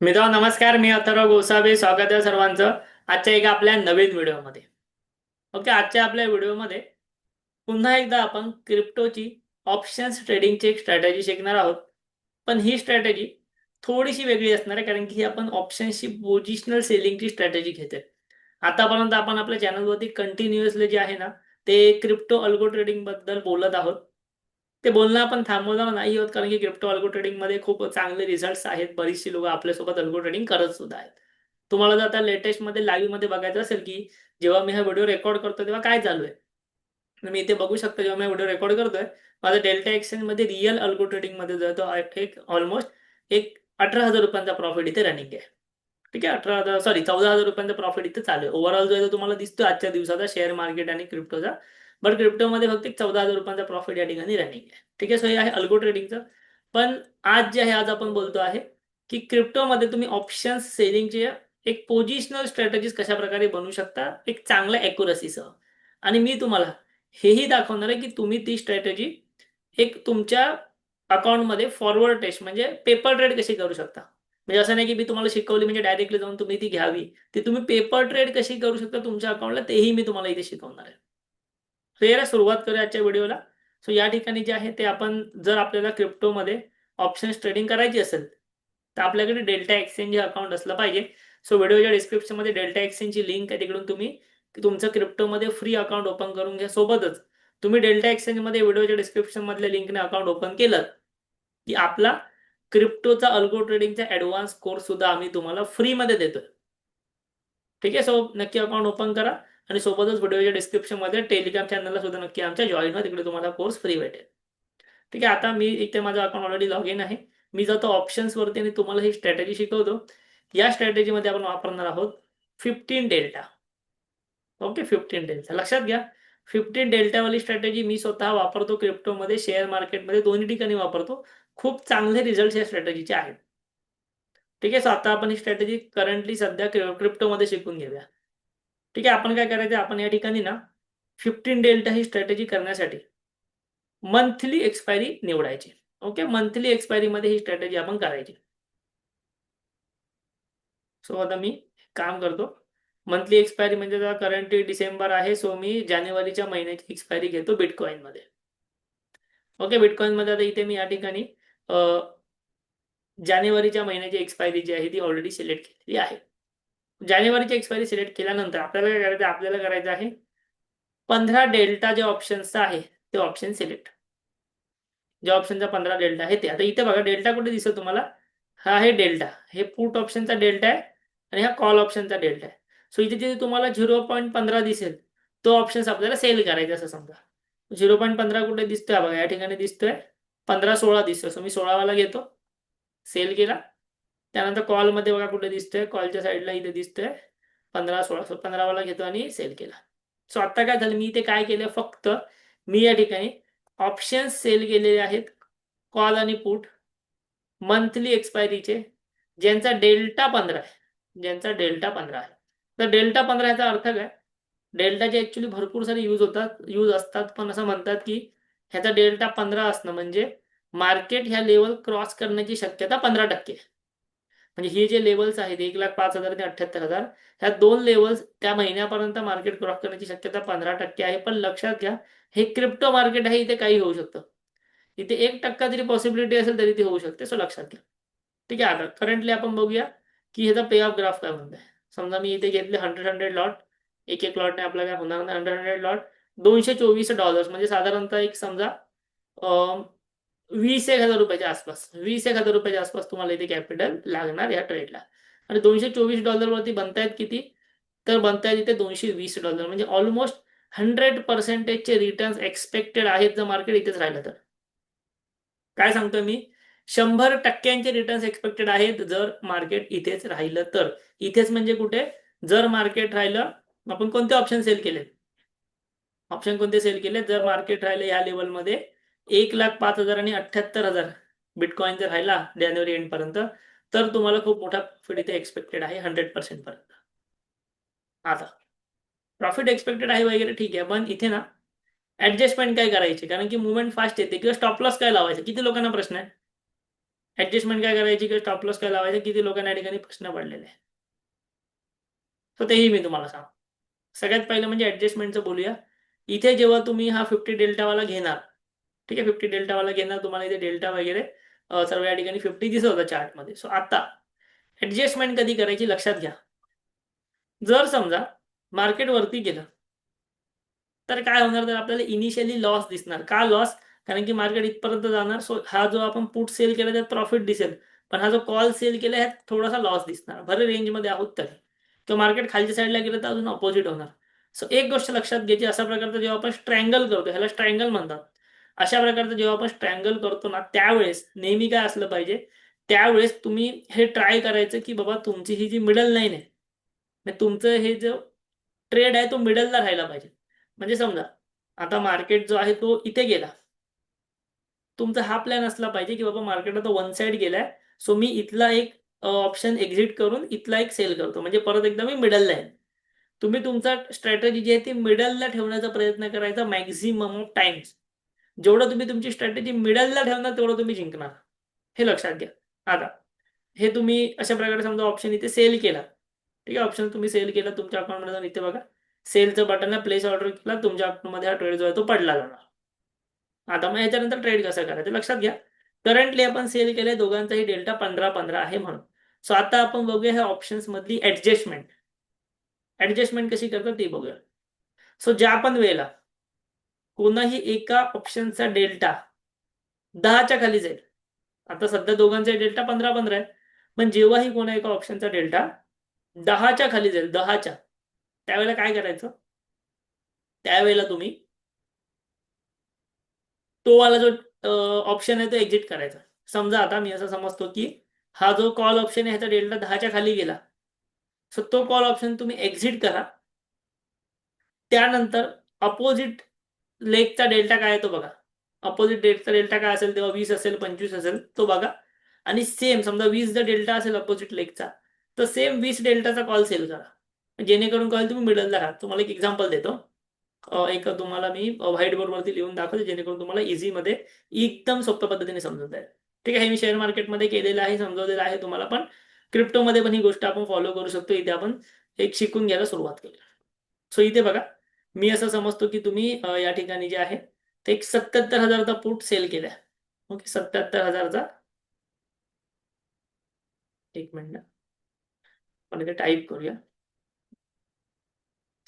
मित्रांनो नमस्कार. मी अथर्व गोसावी. स्वागत आहे सर्वांचं आजच्या एका आपल्या नवीन व्हिडिओमध्ये. ओके, आजच्या आपल्या व्हिडिओमध्ये पुन्हा एकदा आपण क्रिप्टोची ऑप्शन्स ट्रेडिंगची एक स्ट्रॅटेजी शिकणार आहोत. पण ही स्ट्रॅटेजी थोडीशी वेगळी असणार आहे, कारण की ही आपण ऑप्शन्सची पोझिशनल सेलिंगची स्ट्रॅटेजी घेते. आतापर्यंत आपण आपल्या चॅनलवरती कंटिन्युअसली जे आहे ना, ते क्रिप्टो अल्गो ट्रेडिंग बद्दल बोलत आहोत. ते बोलणं आपण थांबवणार नाही आहोत, कारण की क्रिप्टो अल्गो ट्रेडिंगमध्ये खूप चांगले रिझल्ट्स आहेत. बरीचशी लोकं आपल्यासोबत अल्गो ट्रेडिंग करत सुद्धा आहेत. तुम्हाला जर आता लेटेस्टमध्ये लाईव्हमध्ये बघायचं असेल, की जेव्हा मी हा व्हिडिओ रेकॉर्ड करतो तेव्हा काय चालू आहे. तर मी इथे बघू शकतो, जेव्हा मी व्हिडिओ रेकॉर्ड करतोय, माझा डेल्टा एक्सचेंजमध्ये रिअल अल्गो ट्रेडिंगमध्ये जो तो एक ऑलमोस्ट एक ₹18,000 प्रॉफिट इथे रनिंग आहे. ठीक आहे, 18,000 सॉरी ₹14,000 प्रॉफिट इथे चालू आहे. ओव्हरऑल जो आहे तो तुम्हाला दिसतो आजच्या दिवसाचा शेअर मार्केट आणि क्रिप्टोचा. बट क्रिप्टोमध्ये फक्त ₹14,000 प्रॉफिट या ठिकाणी रनिंग आहे. ठीक आहे, सो हे आहे अल्गो ट्रेडिंगचं. पण आज जे आहे, आज आपण बोलतो आहे की क्रिप्टोमध्ये तुम्ही ऑप्शन्स सेलिंगचे एक पोझिशनल स्ट्रॅटेजीज कशा प्रकारे बनवू शकता एक चांगल्या ॲक्युरसीसह. आणि मी तुम्हाला हेही दाखवणार आहे की तुम्ही ती स्ट्रॅटेजी एक तुमच्या अकाउंटमध्ये फॉरवर्ड टेस्ट म्हणजे पेपर ट्रेड कशी करू शकता. म्हणजे असं नाही की मी तुम्हाला शिकवली म्हणजे डायरेक्टली जाऊन तुम्ही ती घ्यावी. ती तुम्ही पेपर ट्रेड कशी करू शकता तुमच्या अकाउंटला, तेही मी तुम्हाला इथे शिकवणार आहे. तर याला सुरुवात करूया आजच्या व्हिडिओला. सो या ठिकाणी जे आहे ते आपण जर आपल्याला क्रिप्टोमध्ये ऑप्शन्स ट्रेडिंग करायची असेल, तर आपल्याकडे डेल्टा एक्सचेंज हे अकाउंट असलं पाहिजे. सो व्हिडिओच्या डिस्क्रिप्शनमध्ये डेल्टा एक्सचेंजची लिंक आहे, तिकडून तुम्ही तुमचं क्रिप्टोमध्ये फ्री अकाउंट ओपन करून घ्या. सोबतच तुम्ही डेल्टा एक्सचेंजमध्ये व्हिडिओच्या डिस्क्रिप्शनमधल्या लिंकने अकाउंट ओपन केलं, की आपला क्रिप्टोचा अल्गो ट्रेडिंगचा ॲडव्हान्स कोर्स सुद्धा आम्ही तुम्हाला फ्रीमध्ये देतोय. ठीक आहे, सो नक्की अकाउंट ओपन करा आणि सोबतच व्हिडिओच्या डिस्क्रिप्शनमध्ये टेलिग्राम चॅनलला सुद्धा नक्की आमच्या जॉईन व्हा. तिकडे तुम्हाला कोर्स फ्री भेटेल. ठीक आहे, आता मी इथे माझं अकाउंट ऑलरेडी लॉग इन आहे. मी जातो ऑप्शन्सवरती आणि तुम्हाला ही स्ट्रॅटेजी शिकवतो. या स्ट्रॅटेजीमध्ये आपण वापरणार आहोत 15 डेल्टा. ओके, 15 डेल्टा लक्षात घ्या. 15 डेल्टावाली स्ट्रॅटेजी मी स्वतः वापरतो क्रिप्टोमध्ये, शेअर मार्केटमध्ये, दोन्ही ठिकाणी वापरतो. खूप चांगले रिझल्ट्स या स्ट्रॅटेजीचे आहेत. ठीक आहे, सो आता आपण ही स्ट्रॅटेजी करंटली सध्या क्रिप्टोमध्ये शिकून घेऊया. ठीक आहे, आपण काय करायचं, आपण या ठिकाणी ना 15 डेल्टा ही स्ट्रॅटेजी करण्यासाठी मंथली एक्सपायरी निवडायची. ओके, मंथली एक्सपायरीमध्ये ही स्ट्रॅटेजी आपण करायची. सो आता मी काम करतो. मंथली एक्सपायरी म्हणजे आता करंटली डिसेंबर आहे, सो मी जानेवारीच्या महिन्याची एक्सपायरी घेतो बिटकॉइनमध्ये. ओके, बिटकॉइनमध्ये आता इथे मी या ठिकाणी जानेवारीच्या महिन्याची एक्सपायरी जी आहे ती ऑलरेडी सिलेक्ट केलेली आहे. जानेवारीची एक्सपायरी सिलेक्ट केल्यानंतर आपल्याला काय करायचं, आपल्याला करायचं आहे 15 डेल्टा जे ऑप्शन्सचं आहे ते ऑप्शन सिलेक्ट. ज्या ऑप्शनचा 15 डेल्टा आहे ते. आता इथे बघा डेल्टा कुठे दिसतो तुम्हाला? हा आहे डेल्टा. हे पुट ऑप्शनचा डेल्टा आहे आणि हा कॉल ऑप्शनचा डेल्टा आहे. सो इथे जिथे तुम्हाला 0.15 दिसेल, तो ऑप्शन्स आपल्याला सेल करायचा असं समजा. 0.15 कुठे दिसतोय बघा, या ठिकाणी दिसतोय. 15-16 दिसतोय. सो मी 16 वाला घेतो. सेल केला. त्यानंतर कॉलमध्ये बघा कुठे दिसतोय, कॉलच्या साईडला इथे दिसतोय 15-16. सो 15 वाला घेतो आणि सेल केला. सो आता काय झालं, मी इथे काय केलं, फक्त मी या ठिकाणी ऑप्शन्स सेल केलेले आहेत, कॉल आणि पुट मंथली एक्सपायरीचे, ज्यांचा डेल्टा 15 आहे, ज्यांचा डेल्टा 15 आहे. तर डेल्टा 15 याचा अर्थ काय, डेल्टाचे ॲक्च्युअली भरपूर सारे यूज असतात, पण असं म्हणतात की ह्याचा डेल्टा 15 असणं म्हणजे मार्केट ह्या लेवल क्रॉस करण्याची शक्यता 15% आहे. म्हणजे हे जे लेवल्स आहेत 1,05,000 आणि 78,000, ह्या दोन लेवल्स त्या महिन्यापर्यंत मार्केट क्रॉस करण्याची शक्यता 15% आहे. पण लक्षात घ्या, हे क्रिप्टो मार्केट आहे, इथे काही होऊ शकतं. इथे 1% जरी पॉसिबिलिटी असेल तरी ती होऊ शकते, सो लक्षात घ्या. ठीक आहे, आता करंटली आपण बघूया की ह्याचा पे ऑफ ग्राफ काय म्हणत आहे. समजा मी इथे घेतले 100 लॉट, एक लॉटने आपला काय होणार नाही. 100 लॉट $224 म्हणजे साधारणतः एक समजा 20,000 रुपयाच्या आसपास, 20,000 रुपयाच्या आसपास तुम्हाला इथे कॅपिटल लागणार या ट्रेडला. आणि $224 वरती बनतायत किती, तर बनतायत इथे $220 म्हणजे ऑलमोस्ट 100% रिटर्न्स एक्सपेक्टेड आहेत जर मार्केट इथेच राहिलं तर. काय सांगतोय मी, 100% रिटर्न्स एक्सपेक्टेड आहेत जर मार्केट इथेच राहिलं तर. इथेच म्हणजे कुठे, जर मार्केट राहिलं, आपण कोणते ऑप्शन सेल केले, ऑप्शन कोणते सेल केले, जर मार्केट राहिलं या लेवलमध्ये 1,05,000 आणि 78,000 बिटकॉइन जर राहिला जानेवारी एंड पर्यंत, तर तुम्हाला खूप मोठा प्रॉफिट इथे एक्सपेक्टेड आहे 100% पर्यंत. आता प्रॉफिट एक्सपेक्टेड आहे वगैरे ठीक आहे, पण इथे ना ऍडजस्टमेंट काय करायची, कारण की मुवमेंट फास्ट येते, किंवा स्टॉप लॉस काय लावायचं, किती लोकांना प्रश्न आहे. ऍडजस्टमेंट काय करायची, की स्टॉप लॉस काय लावायचा, किती लोकांना या ठिकाणी प्रश्न पडलेले आहे. तर तेही मी तुम्हाला सांग. सगळ्यात पहिलं म्हणजे ऍडजस्टमेंटचं बोलूया. इथे जेव्हा तुम्ही हा 50 डेल्टावाला घेणार, ठीक आहे, 50 डेल्टावाला घेणार, तुम्हाला इथे डेल्टा वगैरे सर्व या ठिकाणी 50 दिसत होता चार्टमध्ये. सो आता ऍडजस्टमेंट कधी करायची लक्षात घ्या. जर समजा मार्केट वरती गेलं तर काय होणार, तर आपल्याला इनिशियली लॉस दिसणार. का लॉस? कारण की मार्केट इथपर्यंत जाणार. सो हा जो आपण पुट सेल केला त्यात प्रॉफिट दिसेल, पण हा जो कॉल सेल केला ह्यात थोडासा लॉस दिसणार. बरं रेंजमध्ये आहोत तरी, किंवा मार्केट खालच्या साईडला गेलं तर अजून ऑपोजिट होणार. सो एक गोष्ट लक्षात घ्यायची, अशा प्रकारचं जेव्हा आपण स्ट्रँगल करतो, ह्याला स्ट्रँगल म्हणतात, अशा प्रकारचं जेव्हा आपण स्ट्रँगल करतो ना, त्यावेळेस नेहमी काय असलं पाहिजे, त्यावेळेस तुम्ही हे ट्राय करायचं की बाबा तुमची ही जी मिडल लाईन आहे, म्हणजे तुमचं हे जो ट्रेड आहे तो मिडलला राहायला पाहिजे. म्हणजे समजा आता मार्केट जो आहे तो इथे गेला, तुमचा हा प्लॅन असला पाहिजे की बाबा मार्केट आता वन साइड गेलाय, सो मी इथला एक ऑप्शन एक्झिट करून इथला एक सेल करतो, म्हणजे परत एकदा मी मिडलला आहे. तुम्ही तुमचा स्ट्रॅटेजी जी आहे ती मिडलला ठेवण्याचा प्रयत्न करायचा मॅक्झिमम ऑफ टाइम्स. जेवढं तुम्ही तुमची स्ट्रॅटेजी मिडलला ठेवणार तेवढं तुम्ही जिंकणार, हे लक्षात घ्या. आता हे तुम्ही अशा प्रकारे समजा ऑप्शन इथे सेल केला, ठीक आहे, ऑप्शन तुम्ही सेल केला, तुमच्या अकाउंटमध्ये जाऊन इथे बघा सेलचं बटन आहे, प्लेस ऑर्डर केला, तुमच्या अकाउंटमध्ये हा ट्रेड जो आहे तो पडला जाणार. आता मग याच्यानंतर ट्रेड कसं करायचं लक्षात घ्या. करंटली आपण सेल केले, दोघांचाही डेल्टा 15-15 आहे म्हणून. सो आता आपण बघूया ह्या ऑप्शन्स मधली ऍडजस्टमेंट. ऍडजस्टमेंट कशी करतात ते बघूया. सो ज्या पण वेळेला कोणाही एका ऑप्शनचा डेल्टा 10च्या खाली जाईल, आता सध्या दोघांचा डेल्टा 15-15 आहे, पण जेव्हाही कोणा एका ऑप्शनचा डेल्टा 10च्या खाली जाईल, 10च्या, त्यावेळेला काय करायचं, त्यावेळेला तुम्ही तो वाला जो ऑप्शन आहे तो एक्झिट करायचा. समजा आता मी असं समजतो की हा जो कॉल ऑप्शन आहे ह्याचा डेल्टा 10च्या खाली गेला, सो तो कॉल ऑप्शन तुम्ही एक्झिट करा. त्यानंतर अपोजिट लेगचा डेल्टा काय आहे तो बघा. अपोजिट लेगचा डेल्टा काय असेल, तेव्हा 20 असेल, 25 असेल, तो बघा. आणि सेम समजा 20 जर डेल्टा असेल अपोजिट लेगचा, तर सेम 20 डेल्टाचा कॉल सेल करा, जेणेकरून कॉल तुम्ही मिडलला राहा. तुम्हाला एक एक्झाम्पल देतो. एक तुम्हाला मी व्हाईट बोर्डवरती लिहून दाखवतो, जेणेकरून तुम्हाला इझीमध्ये एकदम सोप्या पद्धतीने समजत आहे. ठीक आहे, हे मी शेअर मार्केटमध्ये केलेलं आहे, समजवलेलं आहे तुम्हाला, पण क्रिप्टोमध्ये पण ही गोष्ट आपण फॉलो करू शकतो. इथे आपण एक शिकून घ्यायला सुरुवात करूया. सो इथे बघा, मी असं समजतो की तुम्ही या ठिकाणी जे आहे ते एक 77,000चा पुट सेल केलाय. ओके, 77,000चा, एक मिनिट आपण इथे टाईप करूया.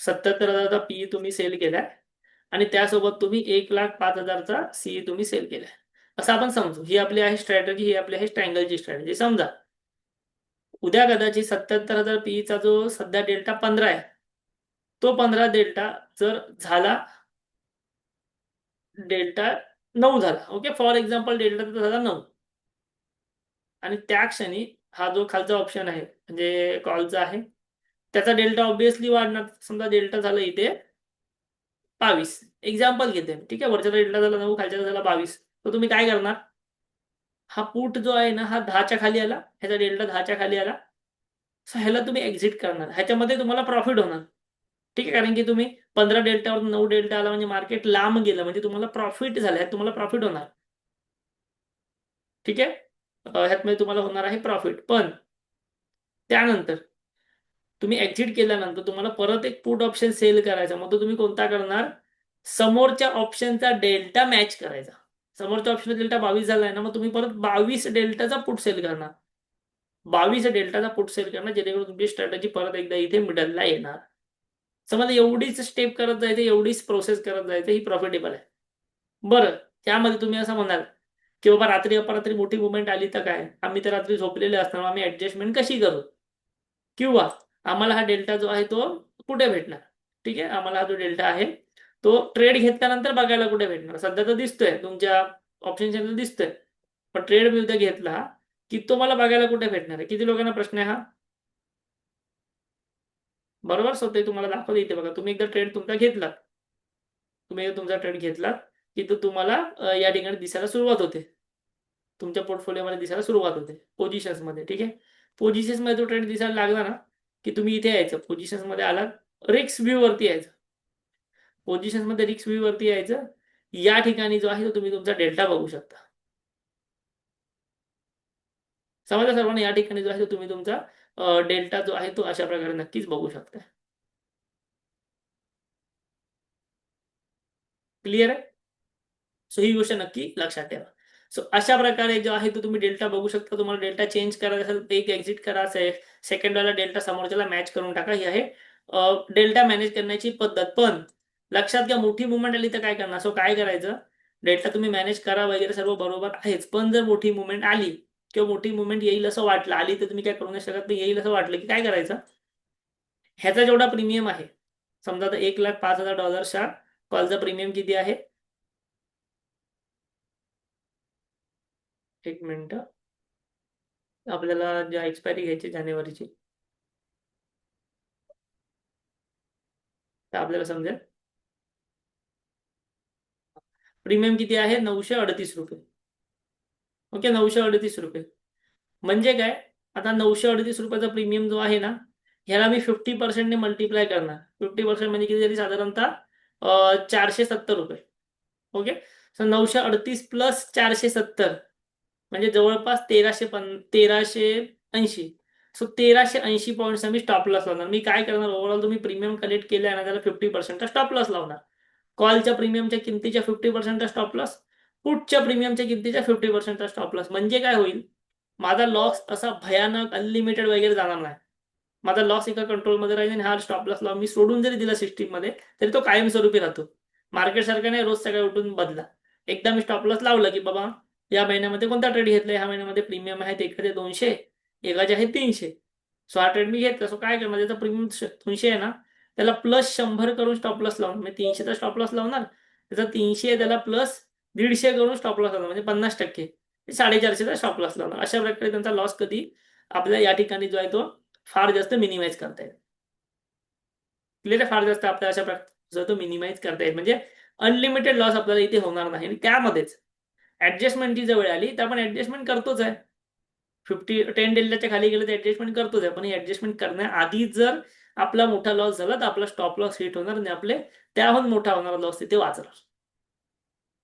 77,000चा पी तुम्ही सेल केलाय आणि त्यासोबत तुम्ही 1,05,000चा सी तुम्ही सेल केलाय, असं आपण समजू. ही आपली आहे स्ट्रॅटेजी, ही आपली आहे स्ट्रँगलची स्ट्रॅटेजी. समजा उद्या कदाचित 77,000 पीचा जो सध्या डेल्टा 15 आहे, तो 15 डेल्टा जर झाला, डेल्टा 9 झाला, ओके, फॉर एक्झाम्पल डेल्टा झाला 9, आणि त्या क्षणी हा जो खालचा ऑप्शन आहे म्हणजे कॉलचा आहे त्याचा डेल्टा ऑब्विसली वाढणार. समजा डेल्टा झाला इथे 22, एक्झाम्पल घेते, ठीक आहे, वरच्या डेल्टा झाला 9, खालच्या झाला 22, तर तुम्ही काय करणार, हा पुट जो आहे ना हा 10च्या खाली आला, ह्याचा डेल्टा 10च्या खाली आला, सो ह्याला तुम्ही एक्झिट करणार, ह्याच्यामध्ये तुम्हाला प्रॉफिट होणार. ठीक आहे, कारण की तुम्ही 15 डेल्टावर 9 डेल्टा आला म्हणजे मार्केट लांब गेलं, म्हणजे तुम्हाला प्रॉफिट झालं, तुम्हाला प्रॉफिट होणार. ठीक आहे, ह्यात तुम्हाला होणार आहे प्रॉफिट. पण त्यानंतर तुम्ही एक्झिट केल्यानंतर तुम्हाला परत एक पुट ऑप्शन सेल करायचा, मग तो तुम्ही कोणता करणार, समोरच्या ऑप्शनचा डेल्टा मॅच करायचा. समोरच्या ऑप्शनचा डेल्टा 22 झालाय ना, मग तुम्ही परत 22 डेल्टाचा पुट सेल करणार, 22 डेल्टाचा पुट सेल करणार, जेणेकरून तुमची स्ट्रॅटेजी परत एकदा इथे मिडलला येणार. समजा एवढीच स्टेप करत जायचं, एवढीच प्रोसेस करत जायचं, ही प्रॉफिटेबल आहे. बरं, त्यामध्ये तुम्ही असं म्हणाल की बाबा रात्री अपरात्री मोठी मुवमेंट आली तर काय, आम्ही तर रात्री झोपलेले असणार, आम्ही ऍडजस्टमेंट कशी करू, किंवा आम्हाला हा डेल्टा जो आहे तो कुठे भेटणार. ठीक आहे, आम्हाला हा जो डेल्टा आहे तो ट्रेड घेतल्यानंतर बघायला कुठे भेटणार. सध्या तर दिसतोय तुमच्या ऑप्शन चॅनल दिसतोय, पण ट्रेड मी उद्या घेतला की तो मला बघायला कुठे भेटणार आहे. किती लोकांना प्रश्न आहे हा, बरोबर. सो ते तुम्हाला दाखवतो इथे बघा. तुम्ही एकदा ट्रेड तुमचा घेतला, तुम्ही तुमचा ट्रेड घेतला की तो तुम्हाला या ठिकाणी दिसायला सुरुवात होते, तुमच्या पोर्टफोलिओमध्ये दिसायला सुरुवात होते पोझिशन्स मध्ये. ठीक आहे, पोझिशन्स मध्ये तो ट्रेड दिसायला लागला ना की तुम्ही इथे यायचं, पोझिशन्स मध्ये आलात, रिक्स व्ह्यू वरती यायचं, पोझिशन्स मध्ये रिक्स व्ह्यू वरती यायचं. या ठिकाणी जो आहे तो तुम्ही तुमचा डेल्टा बघू शकता. समजा सर्वांना या ठिकाणी जो आहे तो तुम्ही तुमचा डेल्टा जो आहे तो अशा प्रकारे नक्कीच बघू शकता. क्लिअर आहे? सो ही गोष्ट नक्की लक्षात ठेवा. सो अशा प्रकारे जो आहे तो तुम्ही डेल्टा बघू शकता. तुम्हाला डेल्टा चेंज करायचा असेल तर एक एक्झिट करा, सेकंड वाला डेल्टा समोरच्याला मॅच करून टाका. ही आहे डेल्टा मॅनेज करण्याची पद्धत. पण लक्षात घ्या, मोठी मुवमेंट आली तर काय करणार? सो काय करायचं, डेल्टा तुम्ही मॅनेज करा वगैरे सर्व बरोबर आहेच, पण जर मोठी मुवमेंट आली किंवा मोठी मुवमेंट येईल असं वाटलं, आली तर तुम्ही काय करू नाही शकत. येईल असं वाटलं की काय करायचं, ह्याचा जेवढा प्रीमियम आहे, समजा आता $1,05,000 कॉलचा प्रीमियम किती आहे, एक मिनिट, आपल्याला ज्या एक्सपायरी घ्यायची जानेवारीची, तर आपल्याला समजेल प्रीमियम किती आहे, ₹938. ओके, ₹938. म्हणजे काय, आता ₹938 प्रीमियम जो आहे ना, ह्याला मी 50% ने मल्टिप्लाय करणार. 50% म्हणजे किती झाली, साधारणतः ₹470. ओके, सो 938 प्लस 470 म्हणजे जवळपास 1380. सो 1380 पॉईंट्स मी स्टॉप लॉस लावणार. मी काय करणार, ओव्हरऑल तुम्ही प्रीमियम कलेक्ट केले ना, त्याला 50% स्टॉप लॉस लावणार. कॉलच्या प्रीमियमच्या किमतीच्या 50% स्टॉप लॉस, पुटच्या प्रीमियमच्या किमतीच्या 50% स्टॉप लॉस. म्हणजे काय होईल, माझा लॉस असा भयानक अनलिमिटेड वगैरे जाणार नाही. माझा लॉस एका कंट्रोलमध्ये राहील आणि हा स्टॉप लॉस लावून मी सोडून जरी दिला सिस्टीममध्ये तरी तो कायमस्वरूपी राहतो. मार्केट सारखं नाही रोज सकाळी उठून बदला. एकदा मी स्टॉप लॉस लावला की बाबा या महिन्यामध्ये कोणता ट्रेड घेतला, ह्या महिन्यामध्ये प्रीमियम आहेत एखादे 200, एकाचे आहेत 300. सो हा ट्रेड मी घेतला. सो काय करणार, त्याचा प्रीमियम 200 आहे ना, त्याला प्लस 100 करून स्टॉप लॉस लावून, म्हणजे 300चा स्टॉप लॉस लावणार, त्याचा 300 आहे त्याला प्लस 150 करून स्टॉप लॉस लावणार, म्हणजे 50%, 450चा स्टॉप लॉस लावणार. अशा प्रकारे त्यांचा लॉस कधी आपल्या या ठिकाणी जो आहे तो फार जास्त मिनिमाइज करता येईल. क्लिअर आहे? फार जास्त आपल्याला अशा प्रकारे तो मिनिमाइज करता येईल, म्हणजे अनलिमिटेड लॉस आपल्याला इथे होणार नाही. आणि त्यामध्येच ऍडजस्टमेंटची जवळ आली तर आपण ऍडजस्टमेंट करतोच आहे. 10 डेल्टाच्या खाली गेलं तर ऍडजस्टमेंट करतोच आहे, पण ऍडजस्टमेंट करण्याआधी जर आपला मोठा लॉस झाला तर आपला स्टॉप लॉस हिट होणार आणि आपले त्याहून मोठा होणारा लॉस तिथे वाचणार.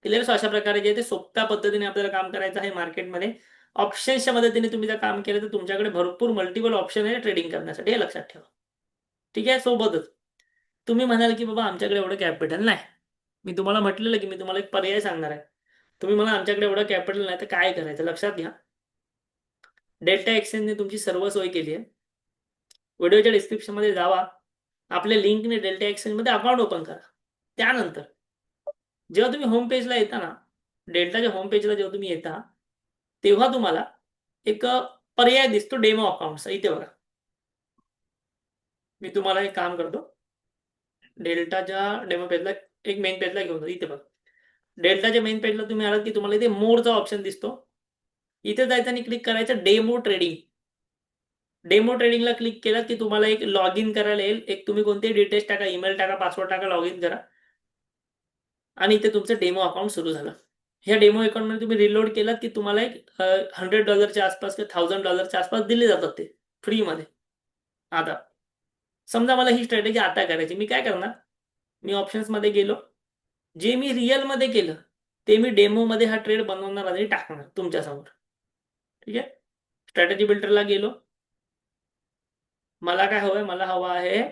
क्लिअर? सो अशा प्रकारे जे ते सोप्या पद्धतीने आपल्याला काम करायचं आहे मार्केटमध्ये. ऑप्शन्सच्या मदतीने तुम्ही जर काम केलं तर तुमच्याकडे भरपूर मल्टिपल ऑप्शन आहे ट्रेडिंग करण्यासाठी, हे लक्षात ठेवा. ठीक आहे, सोबतच तुम्ही म्हणाल की बाबा आमच्याकडे एवढं कॅपिटल नाही. मी तुम्हाला म्हटलेलं की मी तुम्हाला एक पर्याय सांगणार आहे. तुम्ही मला आमच्याकडे एवढं कॅपिटल नाही तर काय करायचं, लक्षात घ्या. डेल्टा एक्सचेंजने तुमची सर्व सोय केली आहे. व्हिडिओच्या डिस्क्रिप्शनमध्ये जावा, आपल्या लिंकने डेल्टा एक्सचेंजमध्ये अकाउंट ओपन करा. त्यानंतर जेव्हा तुम्ही होम पेजला येता ना, डेल्टाच्या होम पेजला जेव्हा तुम्ही येता तेव्हा तुम्हाला एक पर्याय दिसतो डेमो अकाउंटचा. इथे बघा, मी तुम्हाला एक काम करतो, डेल्टाच्या डेमो पेजला एक मेन पेजला घेऊन जा. इथे बघा, डेल्टाच्या मेन पेजला तुम्ही आलात की तुम्हाला इथे मोरचा ऑप्शन दिसतो. इथे जायचं आणि क्लिक करायचं डेमो ट्रेडिंग. डेमो ट्रेडिंगला क्लिक केलं की तुम्हाला एक लॉग इन करायला येईल. एक तुम्ही कोणतेही डिटेल्स टाका, ईमेल टाका, पासवर्ड टाका, लॉग इन करा आणि इथे तुमचं डेमो अकाउंट सुरू झालं. ह्या डेमो अकाउंटमध्ये तुम्ही रिलोड केलात की तुम्हाला एक $100 आसपास किंवा $1000 आसपास दिले जातात ते फ्रीमध्ये. आता समजा मला ही स्ट्रॅटेजी आता करायची, मी काय करणार, मी ऑप्शन्समध्ये गेलो, जे मी रिअलमध्ये केलं ते मी डेमोमध्ये हा ट्रेड बनवणार आणि टाकणार तुमच्यासमोर. ठीक आहे, स्ट्रॅटेजी बिल्डरला गेलो, मला काय हवंय, मला हवा आहे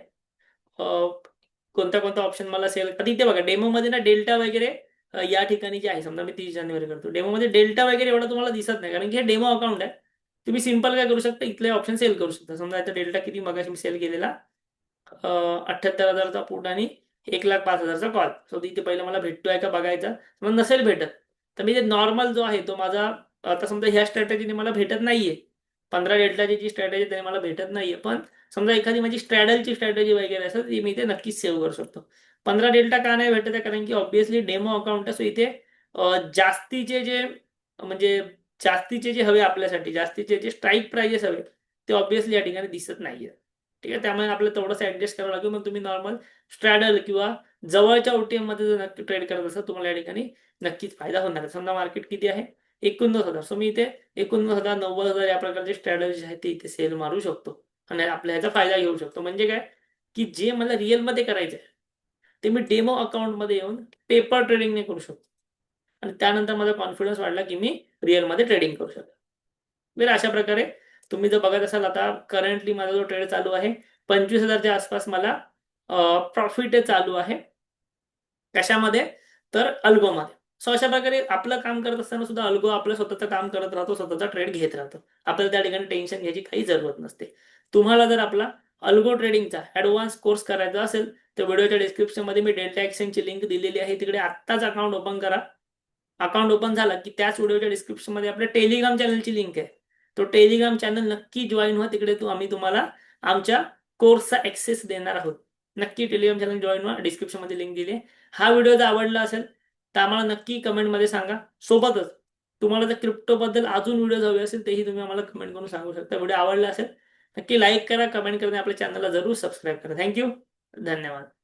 कोणता कोणता ऑप्शन मला सेल. तर इथे बघा डेमोमध्ये ना डेल्टा वगैरे या ठिकाणी जे आहे, समजा मी 30 जानेवारी करतो, डेमोमध्ये डेल्टा वगैरे एवढा तुम्हाला दिसत नाही कारण की हे डेमो अकाउंट आहे. तुम्ही सिंपल काय करू शकता, इथले ऑप्शन सेल करू शकता. समजा याचा डेल्टा किती मगाशी मी सेल केलेला 78,000चा पुट आणि 1,05,000चा कॉल. सो इथे पहिलं मला भेटतोय का बघायचा. मग नसेल भेटत तर मी जे नॉर्मल जो आहे तो माझा, आता समजा ह्या स्ट्रॅटेजीने मला भेटत नाहीये, 15 डेल्टाची जी स्ट्रॅटेजी त्याने मला भेटत नाहीये, पण समजा एखादी माझी स्ट्रॅडलची स्ट्रॅटेजी वगैरे असेल ती मी इथे नक्कीच सेव्ह करू शकतो. 15 डेल्टा का नाही भेटत आहे, कारण की ऑब्व्हियसली डेमो अकाउंट आहे. सो इथे जास्तीचे जे, म्हणजे जास्तीचे जे हवे आपल्यासाठी, जास्तीचे जे स्ट्राईक प्राइजेस हवे ते ऑब्व्हियसली या ठिकाणी दिसत नाहीये. ठीक आहे, त्यामुळे आपल्याला थोडंसं ऍडजस्ट करावं लागेल. मग तुम्ही नॉर्मल स्ट्रॅडल किंवा जवळच्या ओटीएम मध्ये जर नक्की ट्रेड करत असाल तुम्हाला या ठिकाणी नक्कीच फायदा होणार आहे. समजा मार्केट किती आहे, 49,000. सो मी इथे 49,000, 90,000 या प्रकारचे स्ट्रॅटेजी आहेत ते इथे सेल मारू शकतो आणि आपल्या ह्याचा फायदा घेऊ शकतो. म्हणजे काय की जे मला रिअलमध्ये करायचं आहे ते मी डेमो अकाउंटमध्ये येऊन पेपर ट्रेडिंगने करू शकतो आणि त्यानंतर माझा कॉन्फिडन्स वाढला की मी रिअलमध्ये ट्रेडिंग करू शकतो. बरं, अशा प्रकारे तुम्ही जर बघत असाल, आता करंटली माझा जो ट्रेड चालू आहे 25,000च्या आसपास मला प्रॉफिट चालू आहे. कशामध्ये? तर अल्गोमध्ये. सो अशा प्रकारे आपलं काम करत असताना सुद्धा अल्गो आपलं स्वतःचं काम करत राहतो, स्वतःचा ट्रेड घेत राहतो. आपल्याला त्या ठिकाणी टेन्शन घ्यायची काही जरूरत नसते. तुम्हाला जर आपला अल्गो ट्रेडिंगचा ॲडव्हान्स कोर्स करायचा असेल तर व्हिडिओच्या डिस्क्रिप्शनमध्ये मी डेल्टा एक्सचेंजची लिंक दिलेली आहे. तिकडे आत्ताच अकाउंट ओपन करा. अकाउंट ओपन झालं की त्याच व्हिडिओच्या डिस्क्रिप्शनमध्ये आपल्या टेलिग्राम चॅनलची लिंक आहे. तो टेलिग्राम चॅनल नक्की जॉईन व्हा. तिकडे आम्ही तुम्हाला आमच्या कोर्सचा ॲक्सेस देणार आहोत. नक्की टेलिग्राम चॅनल जॉईन व्हा. डिस्क्रिप्शनमध्ये लिंक दिली आहे. हा व्हिडिओ जर आवडला असेल तर आम्हाला नक्की कमेंटमध्ये सांगा. सोबतच तुम्हाला जर क्रिप्टोबद्दल अजून व्हिडिओज हवे असेल तेही तुम्ही आम्हाला कमेंट करून सांगू शकता. व्हिडिओ आवडला असेल नक्की लाईक करा, कमेंट करा, आपल्या चॅनलला जरूर सबस्क्राईब करा. थँक्यू. धन्यवाद.